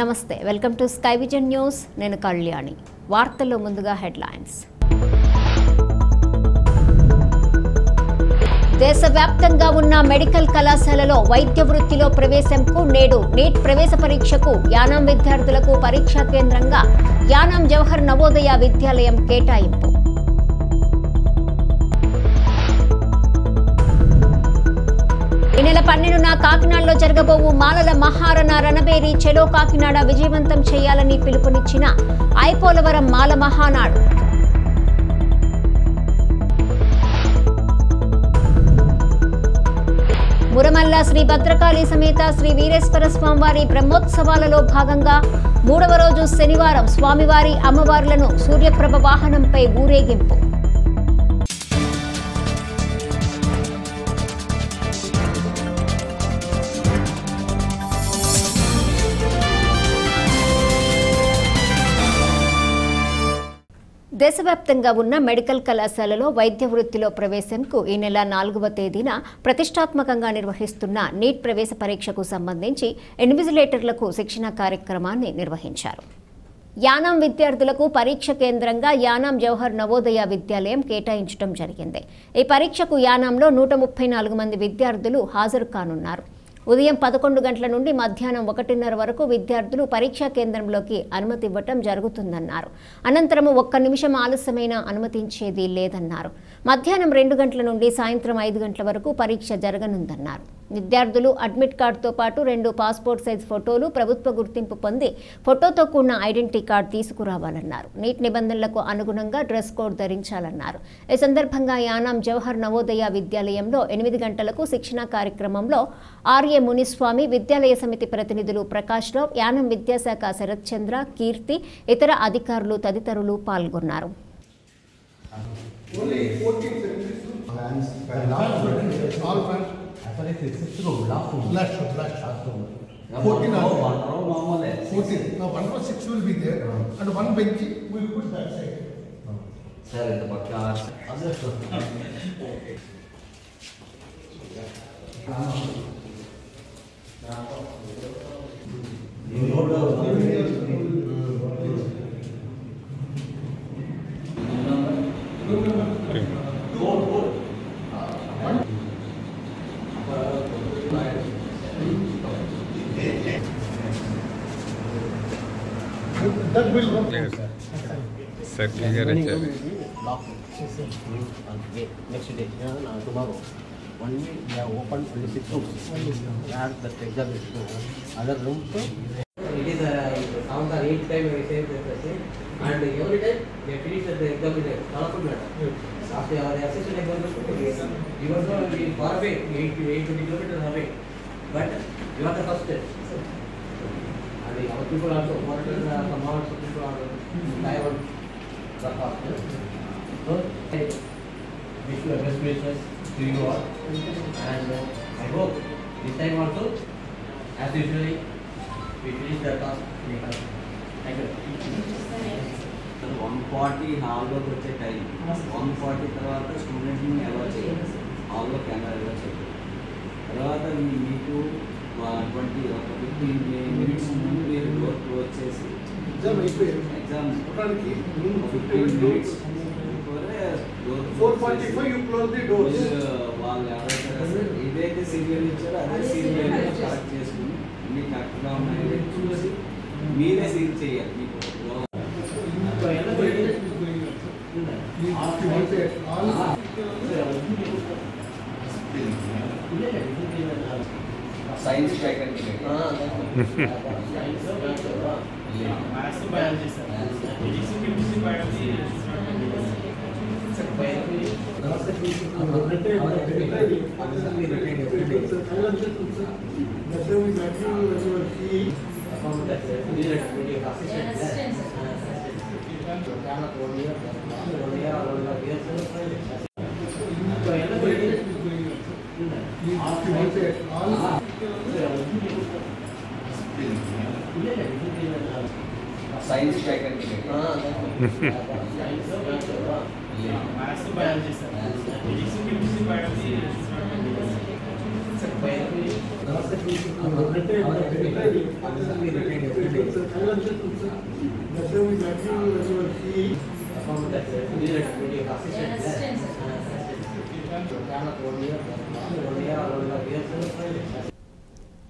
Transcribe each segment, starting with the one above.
నమస్తే welcome to sky vision news నేను కళ్యాణి వార్తల్లో ముందుగా హెడ్లైన్స్ దేశవ్యాప్తంగా ఉన్న మెడికల్ కళాశాలలో వైద్య వృత్తిలో ప్రవేశంకు నేడు నీట్ ప్రవేశ పరీక్షకు యానాం విద్యార్థులకు పరీక్షా కేంద్రంగా యానాం జవహర్ నవోదయ విద్యాలయం కేటాయింపు ఈ నెల 12న కాకినాడలో జరగబోవు మాలల మహారణ రణబేరి చెలో కాకినాడ విజయవంతం చేయాలని పిలుపునిచ్చిన ఐపోలవరం మాల మహానాడు మురమల్ల శ్రీ భద్రకాళి సమేత శ్రీ వీరేశ్వర స్వామివారి బ్రహ్మోత్సవాలలో భాగంగా 3వ రోజు శనివారం స్వామివారి అమ్మవార్లను సూర్యప్రభ వాహనంపై ఊరేగింపు దేశవ్యాప్తంగా ఉన్న మెడికల్ కళాశాలలో వైద్య వృత్తిలో ప్రవేశంకు ఈ నెల 4వ తేదీన ప్రతిష్టాత్మకంగా నిర్వహిస్తున్న నీట్ ప్రవేశ పరీక్షకు సంబంధించి ఇన్విజిలేటర్లకు శిక్షణ కార్యక్రమాన్ని నిర్వహించారు. యానాం విద్యార్థులకు పరీక్ష కేంద్రంగా యానాం జవహర్ నవోదయ విద్యాలయం కేటాయించడం జరిగింది. ఈ పరీక్షకు యానాంలో 134 మంది విద్యార్థులు హాజరు కానున్నారు. ఉదయం 11 గంటల నుండి మధ్యాహ్నం 1:30 వరకు విద్యార్థులు పరీక్షా కేంద్రంలోకి అనుమతి ఇవ్వటం జరుగుతుందన్నారు. అనంతరం 1 నిమిషం ఆలస్యమైన అనుమతించేది లేదన్నారు. మధ్యాహ్నం 2 గంటల నుండి సాయంత్రం 5 గంటల వరకు పరీక్ష జరగనుందన్నారు. విద్యార్థులు అడ్మిట్ కార్డుతో పాటు 2 పాస్పోర్ట్ సైజ్ ఫోటోలు, ప్రభుత్వ గుర్తింపు పొంది ఫోటోతో కూడిన ఐడెంటిటీ కార్డు తీసుకురావాలన్నారు. నీట్ నిబంధనలకు అనుగుణంగా డ్రెస్ కోడ్ ధరించాలన్నారు. ఈ సందర్భంగా యానాం జవహర్ నవోదయ విద్యాలయంలో 8 గంటలకు శిక్షణ కార్యక్రమంలో ఆర్ఏ మునిస్వామి, విద్యాలయ సమితి ప్రతినిధులు ప్రకాష్ రావు, యానం విద్యాశాఖ శరత్ చంద్ర, కీర్తి, ఇతర అధికారులు తదితరులు పాల్గొన్నారు. That will work. Sir, clear it. Next day, tomorrow. One day we have opened only 6 rooms. That exam is other rooms. It is 7th or 8th time we say and every time they finish the exam is a colorful matter. After our assessment exam, even though we are far away, 8-20 kilometers away, but you are the first step. And our people also, some more people are Taiwan, the first. So, I wish you a best wishes to you all, and I hope this time also, as usually, we finish the task. Thank you. 140 హాల్లోకి వచ్చే time 140 తర్వాత స్టూడెంట్ని allow చేయాలి, హాల్లో camera allow చేయాలి. తర్వాత మీకు 15 minutes ముందు మీరు డోర్ క్లోజ్ చేసి exam 15 minutes 4:45 you close the doors. వాళ్ళు ఎవరైతే ఏదైతే సీరియల్ ఇచ్చారో అదే సీరియల్ కరెక్ట్ చేసుకుని అన్ని కరెక్ట్గా ఉన్నాయని చూసి మీరే సీల్ చేయాలి. మీకు science faculty science faculty Biology, sir.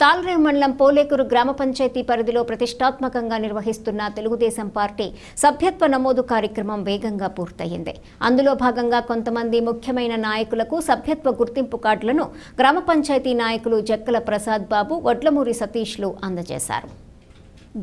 తాల్రేవు మండలం పోలేకూరు గ్రామ పంచాయతీ పరిధిలో ప్రతిష్టాత్మకంగా నిర్వహిస్తున్న తెలుగుదేశం పార్టీ సభ్యత్వ నమోదు కార్యక్రమం వేగంగా పూర్తయింది. అందులో భాగంగా కొంతమంది ముఖ్యమైన నాయకులకు సభ్యత్వ గుర్తింపు కార్డులను గ్రామ పంచాయతీ నాయకులు జక్కల ప్రసాద్ బాబు, వడ్లమూరి సతీష్లు అందజేశారు.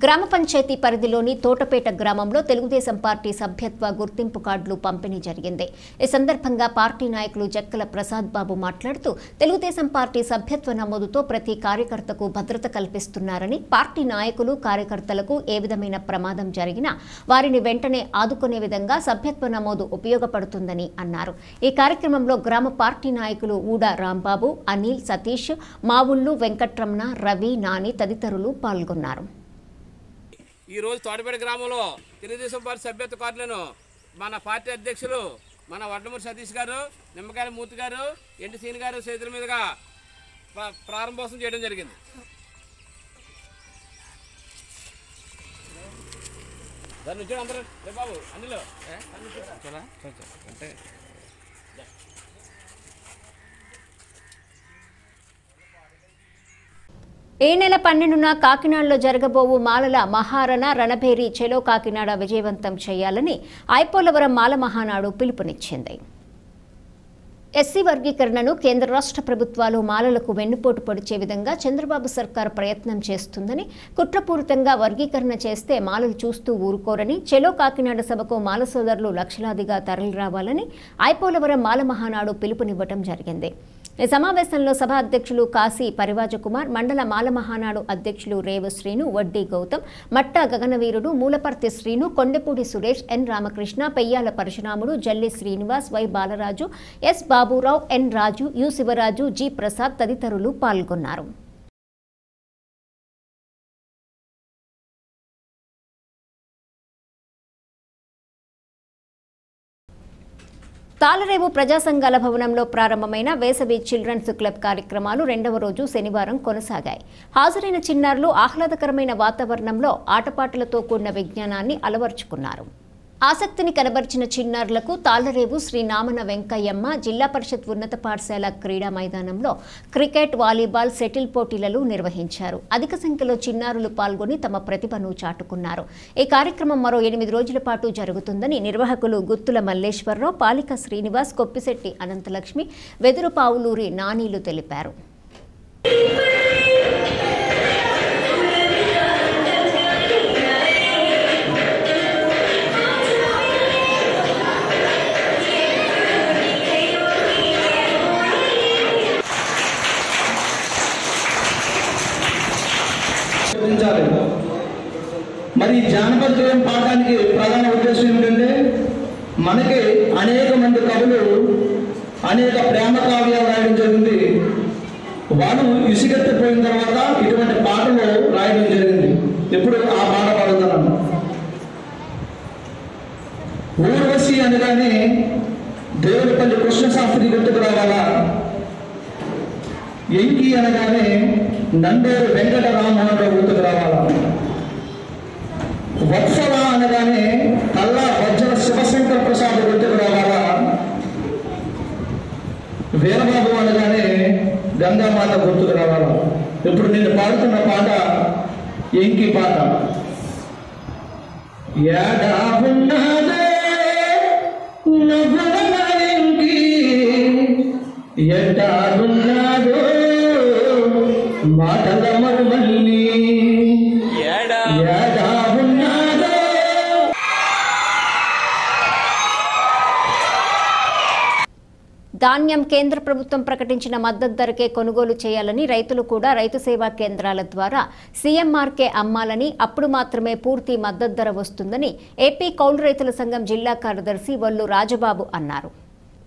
గ్రామ పంచాయతీ పరిధిలోని తోటపేట గ్రామంలో తెలుగుదేశం పార్టీ సభ్యత్వ గుర్తింపు కార్డులు పంపిణీ జరిగింది. ఈ సందర్భంగా పార్టీ నాయకులు జక్కల ప్రసాద్ బాబు మాట్లాడుతూ తెలుగుదేశం పార్టీ సభ్యత్వ నమోదుతో ప్రతి కార్యకర్తకు భద్రత కల్పిస్తున్నారని, పార్టీ నాయకులు కార్యకర్తలకు ఏ విధమైన ప్రమాదం జరిగినా వారిని వెంటనే ఆదుకునే విధంగా సభ్యత్వ నమోదు ఉపయోగపడుతుందని అన్నారు. ఈ కార్యక్రమంలో గ్రామ పార్టీ నాయకులు ఊడా రాంబాబు, అనిల్, సతీష్, మావుళ్లు, వెంకట్రమణ, రవి, నాని తదితరులు పాల్గొన్నారు. ఈరోజు తోటపేట గ్రామంలో తెలుగుదేశం పార్టీ సభ్యత్వ కార్డులను మన పార్టీ అధ్యక్షులు మన వడ్లమూరి సతీష్ గారు, నిమ్మకాయల మూర్తి గారు, ఎండి సీని గారు చేతుల మీదుగా ప్రారంభోత్సవం చేయడం జరిగింది. దాని నుంచి అందరూ బాబు అందులో అంటే ఈ నెల 12న కాకినాడలో జరగబోవు మాలల మహారణ రణభేరి చెలో కాకినాడ విజయవంతం చేయాలని ఐపోలవరం మాల మహానాడు పిలుపునిచ్చింది. ఎస్సీ వర్గీకరణను కేంద్ర రాష్ట్ర ప్రభుత్వాలు మాలలకు వెన్నుపోటు పొడిచే విధంగా చంద్రబాబు సర్కార్ ప్రయత్నం చేస్తుందని, కుట్రపూరితంగా వర్గీకరణ చేస్తే మాలలు చూస్తూ ఊరుకోరని, చెలో కాకినాడ సభకు మాల సోదరులు లక్షలాదిగా తరలిరావాలని ఐపోలవరం మాల మహానాడు పిలుపునివ్వటం జరిగింది. ఈ సమావేశంలో సభ అధ్యక్షులు కాశీ పరివాజకుమార్, మండల మాల మహానాడు అధ్యక్షులు రేవు శ్రీను, వడ్డీ గౌతమ్, మట్టా గగనవీరుడు, మూలపర్తి శ్రీను, కొండపూడి సురేష్, ఎన్ Ramakrishna, Peyyala Parasuramudu, Jalli Srinivas, Y Balaraju, S Baburao, N Raju, U Sivaraju, G Prasad తదితరులు పాల్గొన్నారు. తాళరేవు ప్రజా సంఘాల భవనంలో ప్రారంభమైన వేసవి చిల్డ్రన్స్ క్లబ్ కార్యక్రమాలు 2వ రోజు శనివారం కొనసాగాయి. హాజరైన చిన్నారులు ఆహ్లాదకరమైన వాతావరణంలో ఆటపాటలతో కూడిన విజ్ఞానాన్ని అలవర్చుకున్నారు. ఆసక్తిని కనబర్చిన చిన్నారులకు తాళ్లరేవు శ్రీ నామన వెంకయ్యమ్మ జిల్లా పరిషత్ ఉన్నత పాఠశాల క్రీడా మైదానంలో క్రికెట్, వాలీబాల్, షటిల్ పోటీలను నిర్వహించారు. అధిక సంఖ్యలో చిన్నారులు పాల్గొని తమ ప్రతిభను చాటుకున్నారు. ఈ కార్యక్రమం మరో 8 రోజుల పాటు జరుగుతుందని నిర్వాహకులు గుత్తుల మల్లేశ్వరరావు, పాలిక శ్రీనివాస్, కొప్పిశెట్టి అనంతలక్ష్మి, వెదురు పావులూరి నానీలు తెలిపారు. మరి జానపద గేయం పాడడానికి ప్రధాన ఉద్దేశం ఏమిటంటే, మనకి అనేక మంది కవులు అనేక ప్రేమ కావ్యాలు రాయడం జరిగింది. వాళ్ళు ఇసుకెత్తిపోయిన తర్వాత ఇటువంటి పాటలు రాయడం జరిగింది. ఇప్పుడు ఆ పాట పాడుతున్నాను. ఊర్వశి అనగానే దేవుడిపల్లి కృష్ణశాస్త్రి గుర్తుకు రావాలా, ఎంకి అనగానే నండూరు వెంకటరామోహనరావు గుర్తుకు రావాలా, వత్సల అనగానే కల్లా వజ్ర శివశంకర్ ప్రసాద్ గుర్తుకు రావాలా, వీరబాబు అనగానే గంగామాత గుర్తుకు రావాలా. ఇప్పుడు నేను పాడుతున్న పాట ఎంకి పాట. యాడాబున్నాదే నవ్వుల ఎంకి, ఎట్టాడున్నాదో మాటల మరుమల్లి, యాడాబున్నాదో. ధాన్యం కేంద్ర ప్రభుత్వం ప్రకటించిన మద్దతు ధరకే కొనుగోలు చేయాలని, రైతులు కూడా రైతు సేవా కేంద్రాల ద్వారా సీఎంఆర్కే అమ్మాలని, అప్పుడు మాత్రమే పూర్తి మద్దతు ధర వస్తుందని ఏపీ కౌలు రైతుల సంఘం జిల్లా కార్యదర్శి వల్లు రాజబాబు అన్నారు.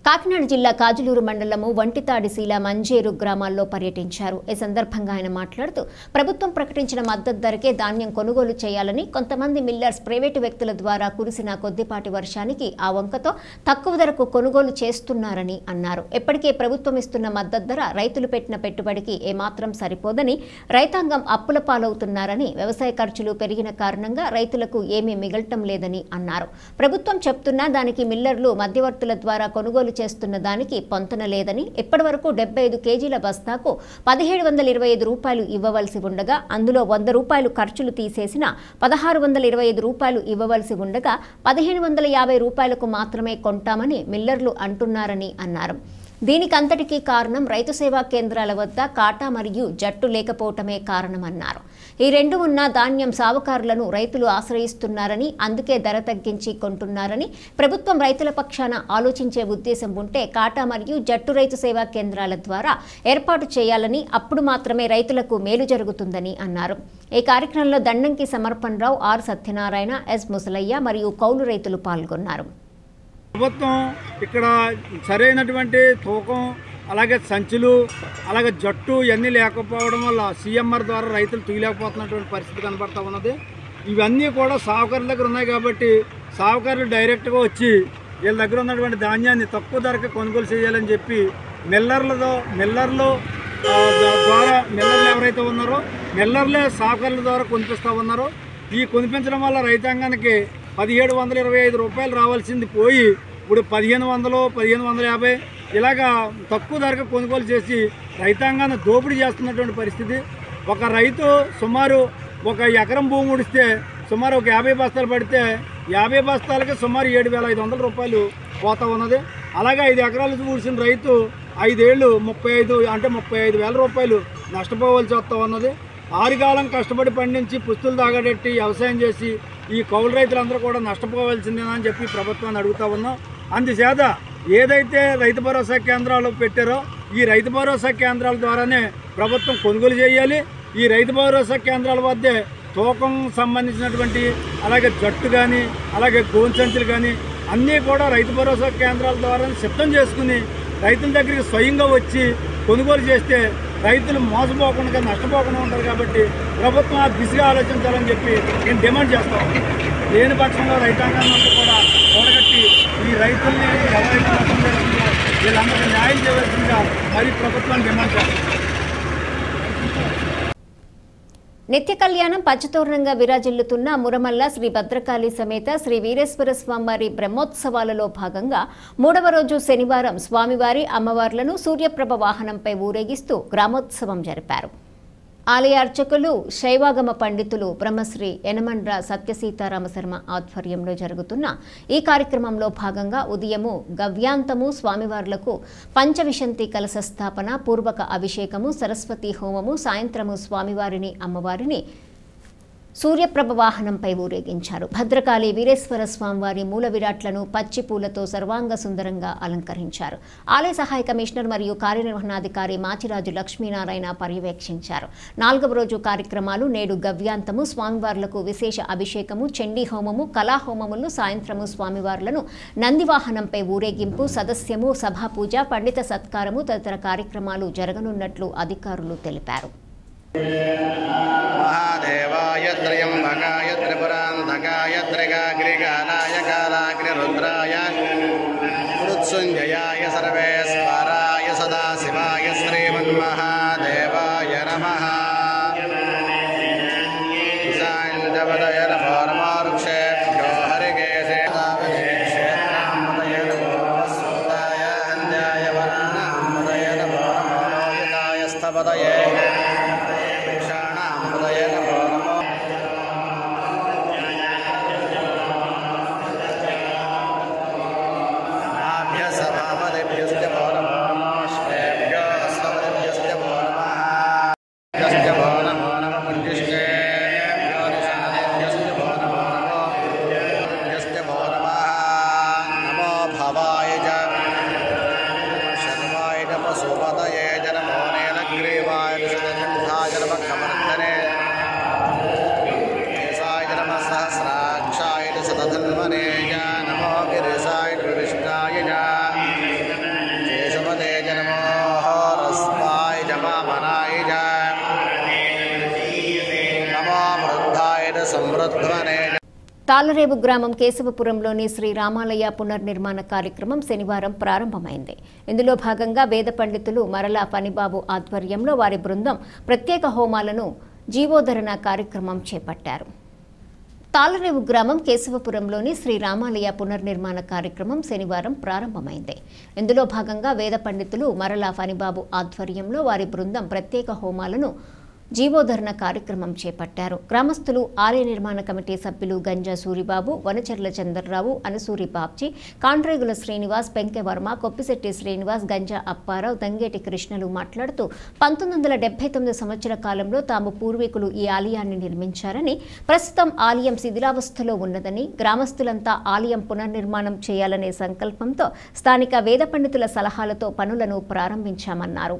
కాకినాడ జిల్లా కాజులూరు మండలము వంటితాడిశీల మంజేరు గ్రామాల్లో పర్యటించారు. ఈ సందర్భంగా ఆయన మాట్లాడుతూ ప్రభుత్వం ప్రకటించిన మద్దతు ధరకే ధాన్యం కొనుగోలు చేయాలని, కొంతమంది మిల్లర్స్ ప్రైవేటు వ్యక్తుల ద్వారా కురిసిన కొద్దిపాటి వర్షానికి ఆ వంకతో తక్కువ ధరకు కొనుగోలు చేస్తున్నారని అన్నారు. ఎప్పటికే ప్రభుత్వం ఇస్తున్న మద్దతు ధర రైతులు పెట్టిన పెట్టుబడికి ఏమాత్రం సరిపోదని, రైతాంగం అప్పుల పాలవుతున్నారని, వ్యవసాయ ఖర్చులు పెరిగిన కారణంగా రైతులకు ఏమీ మిగలటం లేదని అన్నారు. ప్రభుత్వం చెప్తున్నా దానికి మిల్లర్లు మధ్యవర్తుల ద్వారా కొనుగోలు చేస్తున్న దానికి పొంతన లేదని, ఇప్పటివరకు 75 కేజీల బస్తాకు 1725 రూపాయలు ఇవ్వవలసి ఉండగా అందులో 100 రూపాయలు ఖర్చులు తీసేసిన 1625 రూపాయలు ఇవ్వవలసి ఉండగా 1550 రూపాయలకు మాత్రమే కొంటామని మిల్లర్లు అంటున్నారని అన్నారు. దీనికంతటికీ కారణం రైతు సేవా కేంద్రాల వద్ద కాటా మరియు జట్టు లేకపోవటమే కారణమన్నారు. ఈ రెండు ఉన్న ధాన్యం సావుకారులను రైతులు ఆశ్రయిస్తున్నారని, అందుకే ధర తగ్గించి కొంటున్నారని, ప్రభుత్వం రైతుల పక్షాన ఆలోచించే ఉద్దేశం ఉంటే కాటా మరియు జట్టు రైతు సేవా కేంద్రాల ద్వారా ఏర్పాటు చేయాలని, అప్పుడు మాత్రమే రైతులకు మేలు జరుగుతుందని అన్నారు. ఈ కార్యక్రమంలో దండంకి సమర్పణరావు, ఆర్ సత్యనారాయణ, ఎస్ ముసలయ్య మరియు కౌలు రైతులు పాల్గొన్నారు. ప్రభుత్వం ఇక్కడ సరైనటువంటి తూకం, అలాగే సంచులు, అలాగే జట్టు ఇవన్నీ లేకపోవడం వల్ల సీఎంఆర్ ద్వారా రైతులు తీయలేకపోతున్నటువంటి పరిస్థితి కనబడతా ఉన్నది. ఇవన్నీ కూడా సావుకారుల దగ్గర ఉన్నాయి కాబట్టి సావుకారులు డైరెక్ట్గా వచ్చి వీళ్ళ దగ్గర ఉన్నటువంటి ధాన్యాన్ని తక్కువ ధరకి కొనుగోలు చేయాలని చెప్పి మిల్లర్లు ఎవరైతే ఉన్నారో మిల్లర్లే సావుకారుల ద్వారా కొనిపిస్తూ ఉన్నారో. ఈ కొనిపించడం వల్ల రైతాంగానికి 1725 రూపాయలు రావాల్సింది పోయి ఇప్పుడు 1500, 1550 ఇలాగా తక్కువ ధరకు కొనుగోలు చేసి రైతాంగాన్ని దోపిడీ చేస్తున్నటువంటి పరిస్థితి. ఒక రైతు సుమారు 1 ఎకరం భూమి ఉడిస్తే సుమారు ఒక 50 బస్తాలు పడితే 50 బస్తాలకి సుమారు 7500 రూపాయలు పోతా ఉన్నది. అలాగే 5 ఎకరాలు ఊడిసిన రైతు 5 ఏళ్ళు 35,000 రూపాయలు నష్టపోవాల్సి వస్తూ ఉన్నది. ఆరుగాలం కష్టపడి పండించి పుస్తులు తాగడెట్టి వ్యవసాయం చేసి ఈ కౌలు రైతులందరూ కూడా నష్టపోవాల్సిందేనని చెప్పి ప్రభుత్వాన్ని అడుగుతా ఉన్నాం. అందుచేత ఏదైతే రైతు భరోసా కేంద్రాలు పెట్టారో ఈ రైతు భరోసా కేంద్రాల ద్వారానే ప్రభుత్వం కొనుగోలు చేయాలి. ఈ రైతు భరోసా కేంద్రాల వద్దే తూకం సంబంధించినటువంటి అలాగే జట్టు కానీ అలాగే గోను సంచులు కానీ అన్నీ కూడా రైతు భరోసా కేంద్రాల ద్వారా సిద్ధం చేసుకుని రైతుల దగ్గరికి స్వయంగా వచ్చి కొనుగోలు చేస్తే రైతులు మోసపోకుండా నష్టపోకుండా ఉంటారు. కాబట్టి ప్రభుత్వం ఆ దిశగా ఆలోచించాలని చెప్పి నేను డిమాండ్ చేస్తాను. లేని పక్షంలో రైతాంగాన్ని కూడా కూడగట్టి ఈ రైతుల్ని ఎవరైతే నష్టం జరుగుతుందో వీళ్ళందరికీ న్యాయం చేయవలసిందిగా మరి ప్రభుత్వాన్ని డిమాండ్ చేస్తాను. నిత్య కళ్యాణం పంచతోరణంగా విరాజిల్లుతున్న మురమల్ల శ్రీ భద్రకాళి సమేత శ్రీ వీరేశ్వర స్వామివారి బ్రహ్మోత్సవాలలో భాగంగా 3వ రోజు శనివారం స్వామివారి అమ్మవార్లను సూర్యప్రభ వాహనంపై ఊరేగిస్తూ గ్రామోత్సవం జరిపారు. ఆలయ అర్చకులు శైవాగమ పండితులు బ్రహ్మశ్రీ యనమండ్ర సత్యసీతారామ శర్మ ఆధ్వర్యంలో జరుగుతున్న ఈ కార్యక్రమంలో భాగంగా ఉదయము గవ్యాంతము స్వామివార్లకు పంచవిశంతి కలశ స్థాపన, పూర్వక అభిషేకము, సరస్వతి హోమము, సాయంత్రము స్వామివారిని అమ్మవారిని సూర్యప్రభ వాహనంపై ఊరేగించారు. భద్రకాళి వీరేశ్వర స్వామివారి మూల విరాట్లను పచ్చి పూలతో సర్వాంగ సుందరంగా అలంకరించారు. ఆలయ సహాయ కమిషనర్ మరియు కార్యనిర్వహణాధికారి మాచిరాజు లక్ష్మీనారాయణ పర్యవేక్షించారు. 4వ రోజు కార్యక్రమాలు నేడు గవ్యాంతము, స్వామివార్లకు విశేష అభిషేకము, చండీ హోమము, కళాహోమములు, సాయంత్రము స్వామివార్లను నందివాహనంపై ఊరేగింపు, సదస్యము, సభాపూజ, పండిత సత్కారము తదితర కార్యక్రమాలు జరగనున్నట్లు అధికారులు తెలిపారు. महादेवाय त्र्यंबकाय त्रिपुरांधकाय त्रिगाग्रिकालाय कालाग्निरुद्राय मृत्युंजयाय सर्वेश्वराय सदाशिवाय श्रीमन्महादेवाय नमः। ईशान्यपदय नमो नमो वृक्षेभ्यो हरिकेशेतावने क्षेत्राम्पदय नमो वसुताय अन्याय वराणाम्पदय नमो नमो लोहिताय स्थपदये सहस्राक्षाय सतधन्वने नमो गिरिशाय प्रविष्टाय తాళరేవు గ్రామం కేశవపురంలోని శ్రీ రామాలయ పునర్నిర్మాణ కార్యక్రమం శనివారం ప్రారంభమైంది. ఇందులో భాగంగా వేద పండితులు మరలా ఫణిబాబు ఆధ్వర్యంలో వారి బృందం ప్రత్యేక హోమాలను జీవోద్ధరణ కార్యక్రమం చేపట్టారు. తాళరేవు గ్రామం కేశవపురంలోని శ్రీ రామాలయ పునర్నిర్మాణ కార్యక్రమం శనివారం ప్రారంభమైంది. ఇందులో భాగంగా వేద పండితులు మరలా ఫణిబాబు ఆధ్వర్యంలో వారి బృందం ప్రత్యేక హోమాలను జీవోద్ధరణ కార్యక్రమం చేపట్టారు. గ్రామస్తులు, ఆలయ నిర్మాణ కమిటీ సభ్యులు గంజా సూరిబాబు, వనచర్ల చంద్రరావు, అనసూరి బాబ్జీ, కాండ్రేగుల శ్రీనివాస్, పెంకె వర్మ, కొప్పిశెట్టి శ్రీనివాస్, గంజా అప్పారావు, దంగేటి కృష్ణలు మాట్లాడుతూ 1979 సంవత్సర కాలంలో తాము పూర్వీకులు ఈ ఆలయాన్ని నిర్మించారని, ప్రస్తుతం ఆలయం శిథిలావస్థలో ఉన్నదని, గ్రామస్తులంతా ఆలయం పునర్నిర్మాణం చేయాలనే సంకల్పంతో స్థానిక వేద పండితుల సలహాలతో పనులను ప్రారంభించామన్నారు.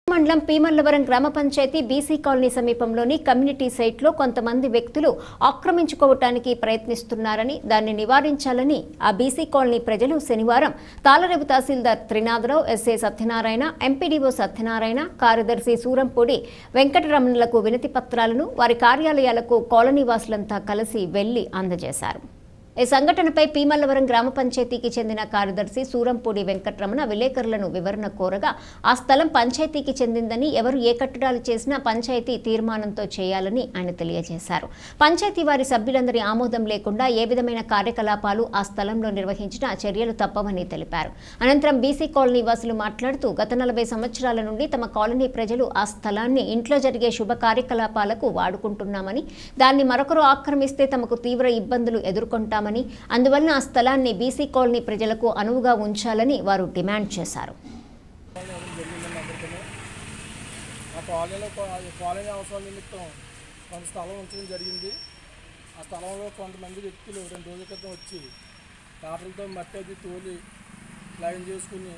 మండలం పీమల్లవరం గ్రామ పంచాయతీ బీసీ కాలనీ సమీపంలోని కమ్యూనిటీ సైట్లో కొంతమంది వ్యక్తులు ఆక్రమించుకోవటానికి ప్రయత్నిస్తున్నారని, దాన్ని నివారించాలని ఆ బీసీ కాలనీ ప్రజలు శనివారం తాళరేవు తహసీల్దార్ త్రినాథరావు, ఎస్ఏ సత్యనారాయణ, ఎంపీడీఓ సత్యనారాయణ, కార్యదర్శి సూరంపూడి వెంకటరమణులకు వినతి పత్రాలను వారి కార్యాలయాలకు కాలనీ వాసులంతా కలిసి వెళ్లి అందజేశారు. ఈ సంఘటనపై పీమల్లవరం గ్రామ పంచాయతీకి చెందిన కార్యదర్శి సూరంపూడి వెంకటరమణ విలేకరులను వివరణ కోరగా ఆ స్థలం పంచాయతీకి చెందిందని, ఎవరు ఏ కట్టడాలు చేసినా పంచాయతీ తీర్మానంతో చేయాలని ఆయన తెలియజేశారు. పంచాయతీ వారి సభ్యులందరి ఆమోదం లేకుండా ఏ విధమైన కార్యకలాపాలు ఆ స్థలంలో నిర్వహించినా చర్యలు తప్పవని తెలిపారు. అనంతరం బీసీ కాలనీ వాసులు మాట్లాడుతూ గత 40 సంవత్సరాల నుండి తమ కాలనీ ప్రజలు ఆ స్థలాన్ని ఇంట్లో జరిగే శుభ కార్యకలాపాలకు వాడుకుంటున్నామని, దాన్ని మరొకరు ఆక్రమిస్తే తమకు తీవ్ర ఇబ్బందులు ఎదుర్కొంటామని, అందువల్ల ఆ స్థలాన్ని బీసీ కాలనీ ప్రజలకు అనువుగా ఉంచాలని వారు డిమాండ్ చేశారు. కాలనీ అవసరాల నిమిత్తం కొంత స్థలం ఉంచడం జరిగింది. ఆ స్థలంలో కొంతమంది వ్యక్తులు 2 రోజుల క్రితం వచ్చి కాపులతో మట్టి అది తోలి లైన్ చేసుకుని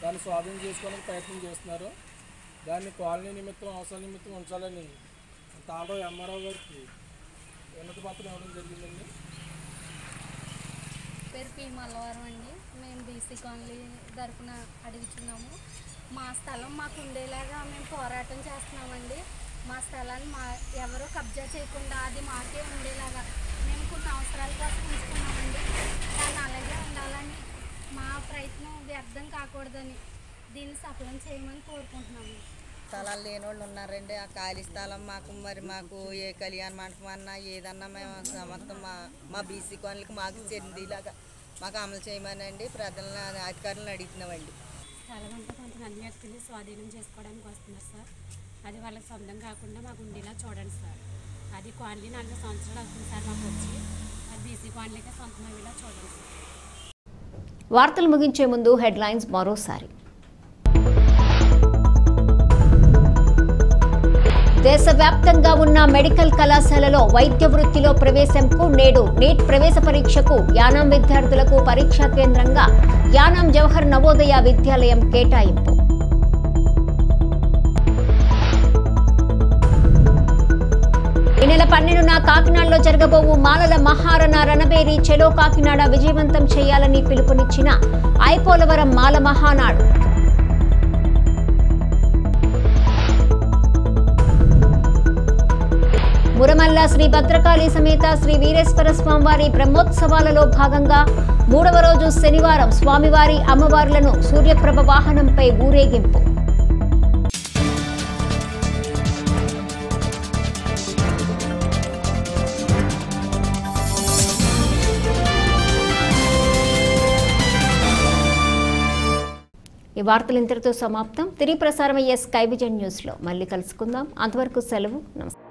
దాన్ని స్వాధీనం చేసుకోవడానికి ప్రయత్నం చేస్తున్నారు. దాన్ని కాలనీ నిమిత్తం అవసరాల నిమిత్తం ఉంచాలని తాళరావు ఎంఆర్ఓ గారికి ఉన్నత పత్రం ఇవ్వడం జరిగిందండి. పేరు పి మల్లవరం అండి. మేము బీసీ కాలనీ తరఫున అడుగుతున్నాము. మా స్థలం మాకు ఉండేలాగా మేము పోరాటం చేస్తున్నామండి. మా స్థలాన్ని ఎవరో కబ్జా చేయకుండా అది మాకే ఉండేలాగా మేము కొన్ని అవసరాల కోసం ఉంచుకున్నామండి. దాన్ని అలాగే ఉండాలని, మా ప్రయత్నం వ్యర్థం కాకూడదని దీన్ని సఫలం చేయమని కోరుకుంటున్నాము. స్థలాలు లేని వాళ్ళు ఉన్నారండి. ఆ ఖాళీ స్థలం మాకు ఏ కళ్యాణ మండపం అన్నా ఏదన్నా మేము మొత్తం మా బీసీ కాలనీకి మాకు చెందిలాగా మాకు అమలు చేయమనండి ప్రజలను అధికారులను అడుగుతున్నామండి. స్థలం అంతా కొంతమంది వ్యక్తులు స్వాధీనం చేసుకోవడానికి వస్తున్నారు సార్. అది వాళ్ళకి సొంతం కాకుండా మాకు ఉండేలా చూడండి సార్. అది కాలనీ 40 సంవత్సరాలు అవుతుంది సార్ మాకు వచ్చి. అది బీసీ కాలనీకే సొంతం అయ్యేలా చూడండి సార్. వార్తలు ముగించే ముందు హెడ్లైన్స్ మరోసారి. దేశవ్యాప్తంగా ఉన్న మెడికల్ కళాశాలలో వైద్య వృత్తిలో ప్రవేశంకు నేడు నీట్ ప్రవేశ పరీక్షకు యానాం విద్యార్థులకు పరీక్షా కేంద్రంగా యానాం జవహర్ నవోదయ విద్యాలయం కేటాయింపు. ఈ నెల 12న కాకినాడలో జరగబోవు మాలల మహారణ రణబేరి చెలో కాకినాడ విజయవంతం చేయాలని పిలుపునిచ్చిన ఐపోలవరం మాల మహానాడు. మురమల్ల శ్రీ భద్రకాళి సమేత శ్రీ వీరేశ్వర స్వామివారి బ్రహ్మోత్సవాలలో భాగంగా 3వ రోజు శనివారం స్వామివారి అమ్మవార్లను సూర్యప్రభ వాహనంపై ఊరేగింపు. ఈ వార్తలు ఇంతటితో సమాప్తం. తిరిగి ప్రసారమయ్యే స్కై విజన్ న్యూస్లో మళ్ళీ కలుసుకుందాం. అంతవరకు సెలవు. నమస్తే.